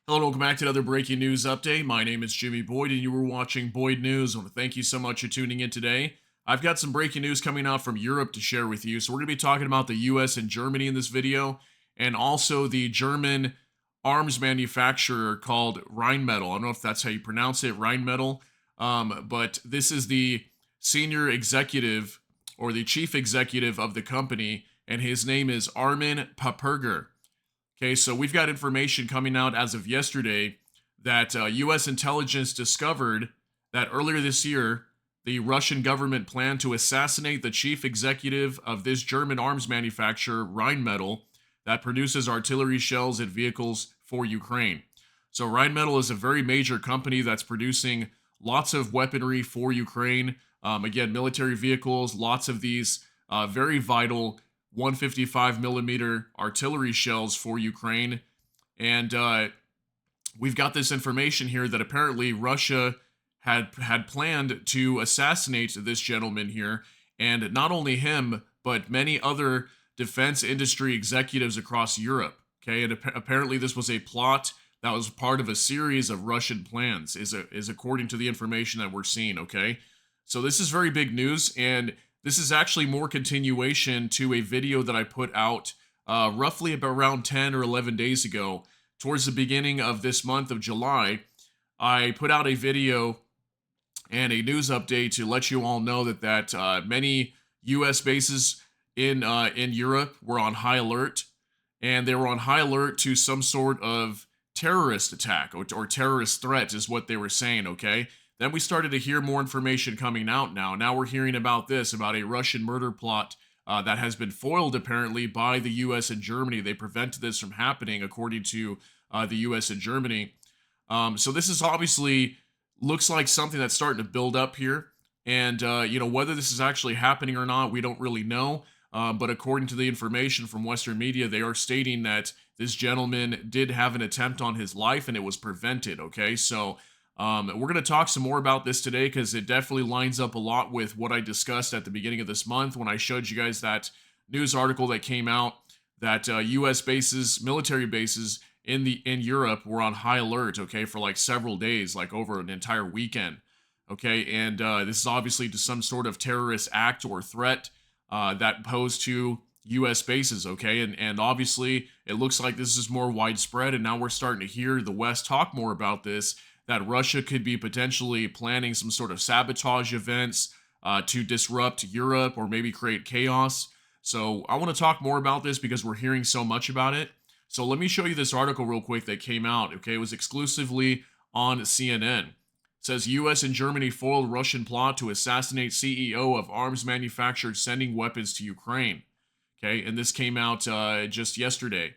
Hello and welcome back to another breaking news update. My name is Jimmy Boyd and you were watching Boyd News. I want to thank you so much for tuning in today. I've got some breaking news coming out from Europe to share with you. So we're going to be talking about the US and Germany in this video and also the German arms manufacturer called Rheinmetall. I don't know if that's how you pronounce it, Rheinmetall. But this is the senior executive or the chief executive of the company and his name is Armin Paperger. Okay, so we've got information coming out as of yesterday that U.S. intelligence discovered that earlier this year, the Russian government planned to assassinate the chief executive of this German arms manufacturer, Rheinmetall, that produces artillery shells and vehicles for Ukraine. So, Rheinmetall is a very major company that's producing lots of weaponry for Ukraine. Again, military vehicles, lots of these very vital 155 millimeter artillery shells for Ukraine. And we've got this information here that apparently Russia had planned to assassinate this gentleman here, and not only him, but many other defense industry executives across Europe. Okay, and apparently this was a plot that was part of a series of Russian plans, is according to the information that we're seeing. Okay, so this is very big news, and this is actually more continuation to a video that I put out roughly about around 10 or 11 days ago. Towards the beginning of this month of July, I put out a video and a news update to let you all know that many U.S. bases in Europe were on high alert, and they were on high alert to some sort of terrorist attack or terrorist threat, is what they were saying. Okay, then we started to hear more information coming out now. Now we're hearing about this, about a Russian murder plot that has been foiled apparently by the U.S. and Germany. They prevented this from happening, according to the U.S. and Germany. So this is obviously looks like something that's starting to build up here. And, whether this is actually happening or not, we don't really know. But according to the information from Western media, they are stating that this gentleman did have an attempt on his life and it was prevented. Okay, so we're going to talk some more about this today because it definitely lines up a lot with what I discussed at the beginning of this month when I showed you guys that news article that came out that U.S. bases, military bases in Europe were on high alert. Okay, for like several days, like over an entire weekend. Okay, and this is obviously to some sort of terrorist act or threat that posed to U.S. bases. Okay, and obviously it looks like this is more widespread, and now we're starting to hear the West talk more about this, that Russia could be potentially planning some sort of sabotage events to disrupt Europe or maybe create chaos. So I want to talk more about this because we're hearing so much about it. So let me show you this article real quick that came out. Okay, it was exclusively on CNN. It says U.S. and Germany foiled Russian plot to assassinate CEO of arms manufacturer sending weapons to Ukraine. Okay, and this came out just yesterday.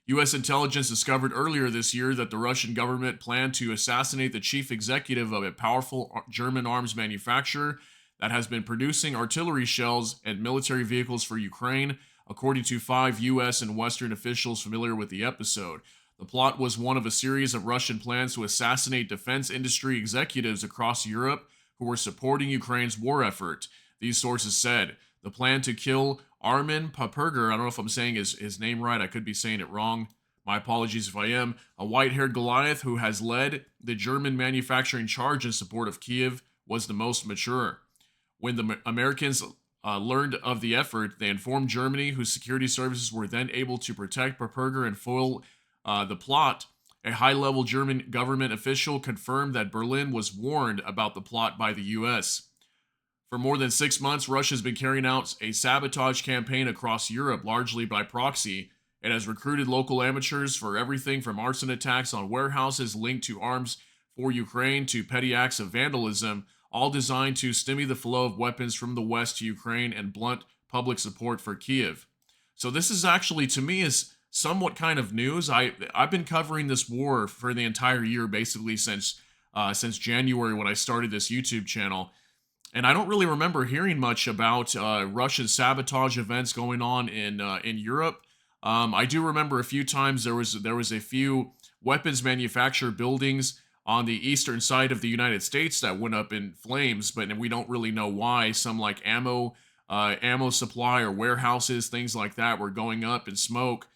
U.S. intelligence discovered earlier this year that the Russian government planned to assassinate the chief executive of a powerful German arms manufacturer that has been producing artillery shells and military vehicles for Ukraine, according to 5 U.S. and Western officials familiar with the episode. The plot was one of a series of Russian plans to assassinate defense industry executives across Europe who were supporting Ukraine's war effort, these sources said. The plan to kill Armin Paperger, I don't know if I'm saying his name right, I could be saying it wrong. My apologies if I am. A white-haired Goliath who has led the German manufacturing charge in support of Kiev was the most mature. When the Americans learned of the effort, they informed Germany, whose security services were then able to protect Paperger and foil the plot. A high-level German government official confirmed that Berlin was warned about the plot by the U.S. For more than 6 months, Russia has been carrying out a sabotage campaign across Europe, largely by proxy. It has recruited local amateurs for everything from arson attacks on warehouses linked to arms for Ukraine to petty acts of vandalism, all designed to stymie the flow of weapons from the West to Ukraine and blunt public support for Kiev. So this is actually, to me, is somewhat kind of news. I've been covering this war for the entire year, basically since January when I started this YouTube channel. And I don't really remember hearing much about Russian sabotage events going on in Europe. I do remember a few times there was a few weapons manufacturer buildings on the eastern side of the United States that went up in flames, but we don't really know why. Some like ammo supply or warehouses, things like that, were going up in smoke.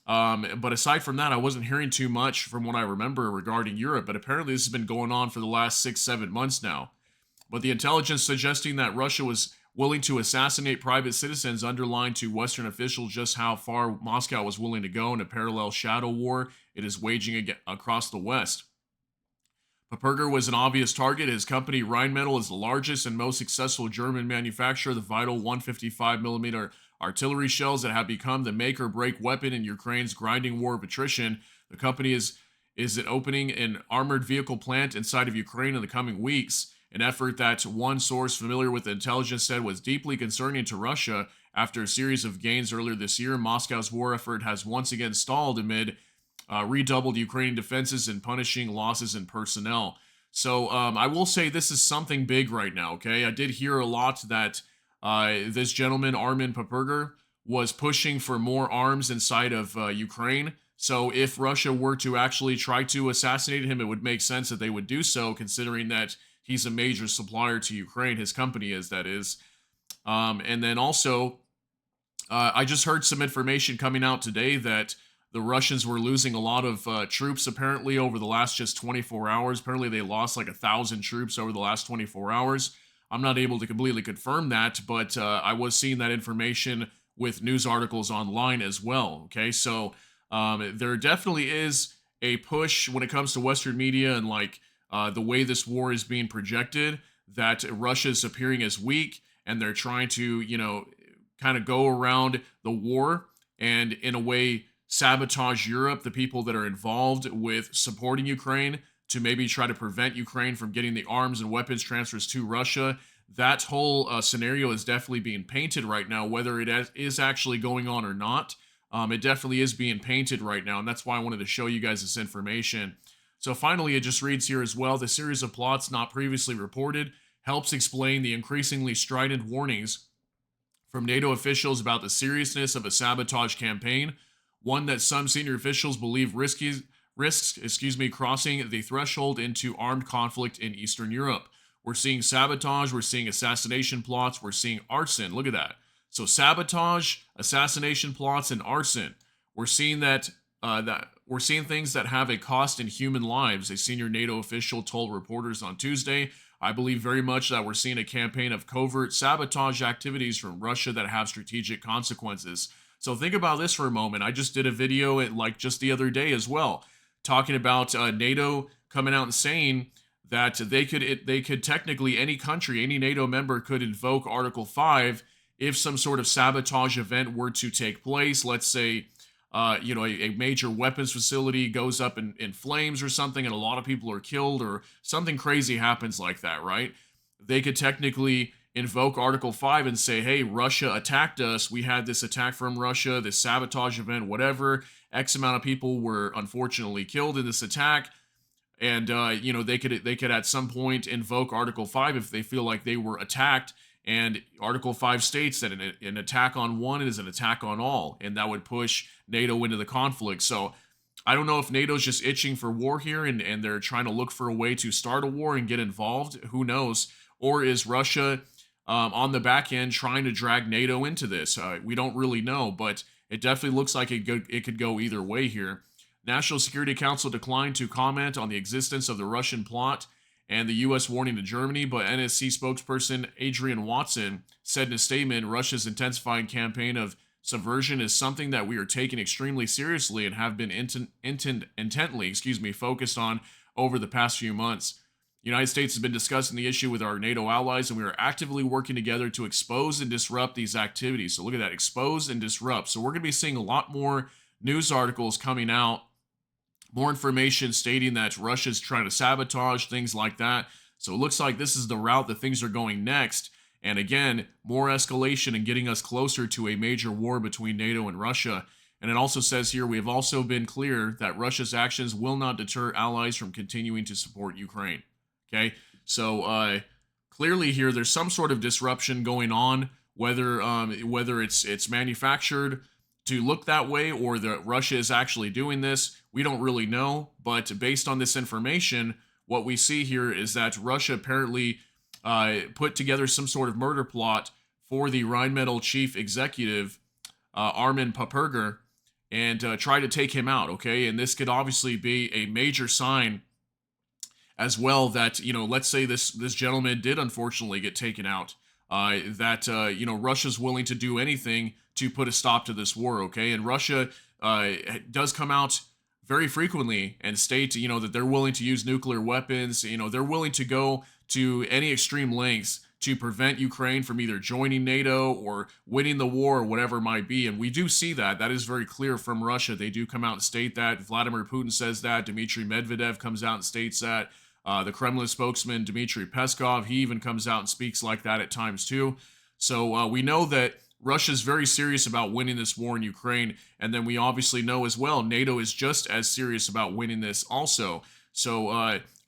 But aside from that, I wasn't hearing too much from what I remember regarding Europe. But apparently, this has been going on for the last 6, 7 months now. But the intelligence suggesting that Russia was willing to assassinate private citizens underlined to Western officials just how far Moscow was willing to go in a parallel shadow war it is waging across the West. Paperger was an obvious target. His company, Rheinmetall, is the largest and most successful German manufacturer of the vital 155mm artillery shells that have become the make or break weapon in Ukraine's grinding war of attrition. The company is opening an armored vehicle plant inside of Ukraine in the coming weeks, an effort that one source familiar with the intelligence said was deeply concerning to Russia. After a series of gains earlier this year, Moscow's war effort has once again stalled amid redoubled Ukrainian defenses and punishing losses in personnel. So I will say this is something big right now, okay? I did hear a lot that this gentleman, Armin Paperger, was pushing for more arms inside of Ukraine. So if Russia were to actually try to assassinate him, it would make sense that they would do so, considering that he's a major supplier to Ukraine. His company is, that is. And then also, I just heard some information coming out today that the Russians were losing a lot of troops apparently over the last just 24 hours. Apparently they lost like 1,000 troops over the last 24 hours. I'm not able to completely confirm that, but I was seeing that information with news articles online as well. Okay, so there definitely is a push when it comes to Western media and like the way this war is being projected, that Russia is appearing as weak and they're trying to, kind of go around the war and in a way sabotage Europe, the people that are involved with supporting Ukraine, to maybe try to prevent Ukraine from getting the arms and weapons transfers to Russia. That whole scenario is definitely being painted right now, whether it is actually going on or not. It definitely is being painted right now, and that's why I wanted to show you guys this information. So finally, it just reads here as well: the series of plots not previously reported helps explain the increasingly strident warnings from NATO officials about the seriousness of a sabotage campaign, one that some senior officials believe risks crossing the threshold into armed conflict in Eastern Europe. We're seeing sabotage, we're seeing assassination plots, we're seeing arson. Look at that. So sabotage, assassination plots, and arson. We're seeing that we're seeing things that have a cost in human lives, a senior NATO official told reporters on Tuesday. I believe very much that we're seeing a campaign of covert sabotage activities from Russia that have strategic consequences. So think about this for a moment. I just did a video like just the other day as well, talking about NATO coming out and saying that they could technically, any country, any NATO member could invoke Article 5 if some sort of sabotage event were to take place. Let's say a major weapons facility goes up in flames or something and a lot of people are killed, or something crazy happens like that, right? They could technically invoke Article 5 and say, hey, Russia attacked us. We had this attack from Russia, this sabotage event, whatever. X amount of people were unfortunately killed in this attack. And, they could at some point invoke Article 5 if they feel like they were attacked. And Article 5 states that an attack on one is an attack on all, and that would push NATO into the conflict. So I don't know if NATO's just itching for war here and they're trying to look for a way to start a war and get involved. Who knows? Or is Russia on the back end trying to drag NATO into this? We don't really know, but it definitely looks like it could go either way here. National Security Council declined to comment on the existence of the Russian plot and the U.S. warning to Germany, but NSC spokesperson Adrian Watson said in a statement, Russia's intensifying campaign of subversion is something that we are taking extremely seriously and have been intently focused on over the past few months. The United States has been discussing the issue with our NATO allies, and we are actively working together to expose and disrupt these activities. So look at that, expose and disrupt. So we're going to be seeing a lot more news articles coming out, more information stating that Russia's trying to sabotage, things like that. So it looks like this is the route that things are going next. And again, more escalation and getting us closer to a major war between NATO and Russia. And it also says here, we have also been clear that Russia's actions will not deter allies from continuing to support Ukraine. Okay, so clearly here, there's some sort of disruption going on, whether it's manufactured to look that way or that Russia is actually doing this, we don't really know. But based on this information, what we see here is that Russia apparently put together some sort of murder plot for the Rheinmetall chief executive, Armin Paperger, and try to take him out. Okay, and this could obviously be a major sign as well that, let's say this gentleman did unfortunately get taken out, that Russia's willing to do anything to put a stop to this war. Okay, and Russia does come out very frequently and state, that they're willing to use nuclear weapons. They're willing to go to any extreme lengths to prevent Ukraine from either joining NATO or winning the war or whatever it might be. And we do see that. That is very clear from Russia. They do come out and state that. Vladimir Putin says that. Dmitry Medvedev comes out and states that. The Kremlin spokesman, Dmitry Peskov, he even comes out and speaks like that at times too. So we know that Russia's very serious about winning this war in Ukraine. And then we obviously know as well, NATO is just as serious about winning this also. So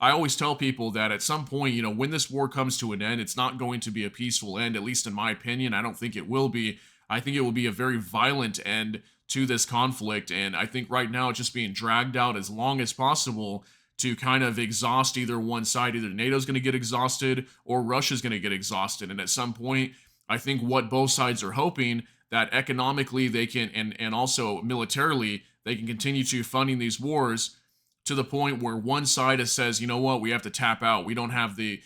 I always tell people that at some point, when this war comes to an end, it's not going to be a peaceful end, at least in my opinion. I don't think it will be. I think it will be a very violent end to this conflict. And I think right now it's just being dragged out as long as possible to kind of exhaust either one side. Either NATO's going to get exhausted or Russia's going to get exhausted. And at some point, I think what both sides are hoping that economically they can, and also militarily, they can continue to funding these wars to the point where one side says, you know what, we have to tap out. We don't have the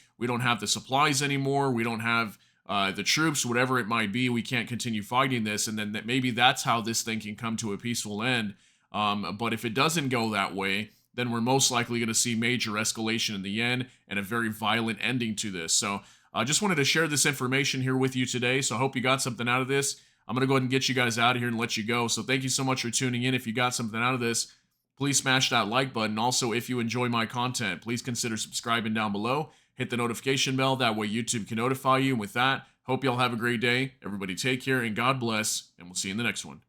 supplies anymore. We don't have the troops, whatever it might be. We can't continue fighting this. And then maybe that's how this thing can come to a peaceful end. But if it doesn't go that way, then we're most likely going to see major escalation in the end and a very violent ending to this. So I just wanted to share this information here with you today. So I hope you got something out of this. I'm going to go ahead and get you guys out of here and let you go. So thank you so much for tuning in. If you got something out of this, please smash that like button. Also, if you enjoy my content, please consider subscribing down below. Hit the notification bell. That way YouTube can notify you. And with that, hope y'all have a great day. Everybody take care and God bless. And we'll see you in the next one.